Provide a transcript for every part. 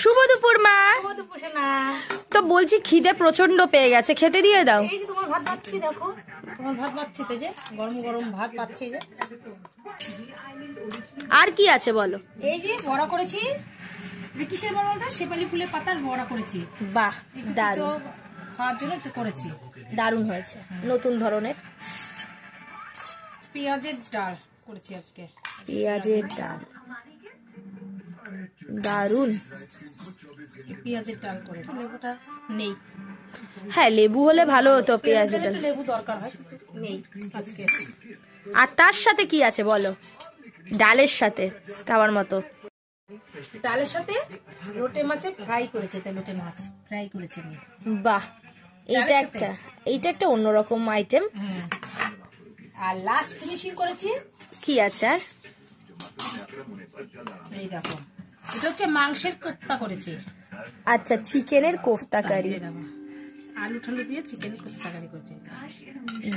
শুভ দুপুর মা। তো বলছি খিদে প্রচন্ড পেয়ে গেছে, খেতে দিয়ে দাও। এই যে তোমার ভাত পাচ্ছি, দেখো তোমার ভাত পাচ্ছি, যে গরম গরম ভাত পাচ্ছি। যে আর কি আছে বলো? এই যে বড়া করেছি, কিসের বড়া বলতো? শেফালি ফুলের পাতার বড়া করেছি। বাহ, দারুণ, খাওয়ার জন্য একটু করেছি, দারুণ হয়েছে, নতুন ধরনের। পেঁয়াজের ডাল করেছি আজকে, পেঁয়াজের ডাল, দারুণ। পেঁয়াজের ডাল করে লেবুটা নেই। হ্যাঁ, লেবু হলে ভালো হতো। পেঁয়াজের ডাল লেবু দরকার হয়, নেই আজকে। আর তার সাথে কি আছে বলো? ডালের সাথে খাবার মতো? ডালের সাথে লোটে মাছে ফ্রাই করেছে, লোটে মাছ ফ্রাই করেছে। বাহ, এইটা একটা অন্যরকম আইটেম। আর লাস্ট ফিনিশিং করেছি কি আছে? আর এই দেখো, এটা হচ্ছে মাংসের কোফতা করেছি। আচ্ছা, চিকেনের কোফতা কারি, আলু ঠালু দিয়ে চিকেনের কোফতা কারি করেছি,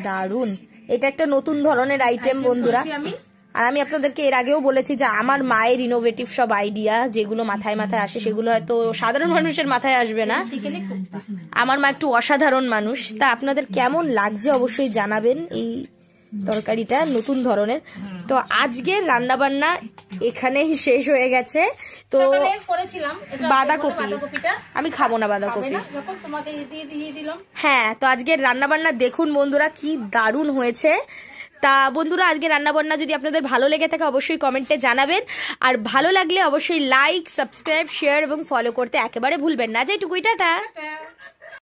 দারুণ। এটা একটা নতুন ধরনের আইটেম বন্ধুরা। আর আমি আপনাদেরকে এর আগেও বলেছি যে আমার মায়ের ইনোভেটিভ সব আইডিয়া যেগুলো মাথায় মাথায় আসে সেগুলো হয়তো সাধারণ মানুষের মাথায় আসবে না। আমার মা একটু অসাধারণ মানুষ। তা আপনাদের কেমন লাগছে অবশ্যই জানাবেন এই তরকারিটা, নতুন ধরনের। তো আজকের রান্না বান্না এখানেই শেষ হয়ে গেছে। তো বাঁধাকপি আমি খাবো না, বাঁধাকপি। হ্যাঁ, তো আজকের রান্না বান্না দেখুন বন্ধুরা, কি দারুণ হয়েছে। তা বন্ধুরা, আজকে রান্নাবান্না যদি আপনাদের ভালো লেগে থাকে অবশ্যই কমেন্টে জানাবেন। আর ভালো লাগলে অবশ্যই লাইক, সাবস্ক্রাইব, শেয়ার এবং ফলো করতে একেবারে ভুলবেন না। যেটুকুই, টাটা।